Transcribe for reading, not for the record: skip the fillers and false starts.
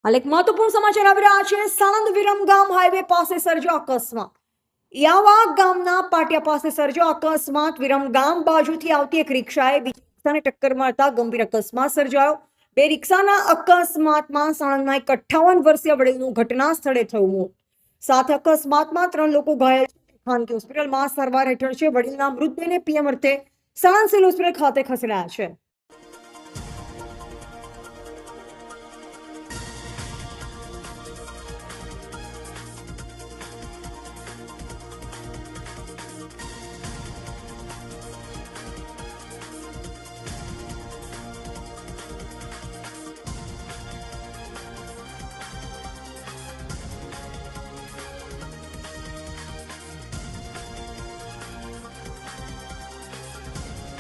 હાલ એક મહત્વપૂર્ણ સમાચાર આવી રહ્યા છે। સાણંદ વિરમગામ હાઈવે પાસે સર્જ્યો અકસ્માત। યાવા ગામના પાટિયા પાસે સર્જ્યો અકસ્માત। વિરમગામ બાજુથી આવતી એક રિક્ષાએ બીજી રિક્ષાને ટક્કર મારતા ગંભીર અકસ્માત સર્જાયો। બે રિક્ષાના અકસ્માતમાં સાણંદના એક 58 વર્ષીય વડીલનું ઘટના સ્થળે થયું મોત। સાથે અકસ્માતમાં 3 લોકો ઘાયલ ખાનગી હોસ્પિટલમાં સારવાર હેઠળ છે। વડીલના મૃતદેહને પીએમ અર્થે સાણંદ સિવિલ હોસ્પિટલ ખાતે ખસેડાયા છે।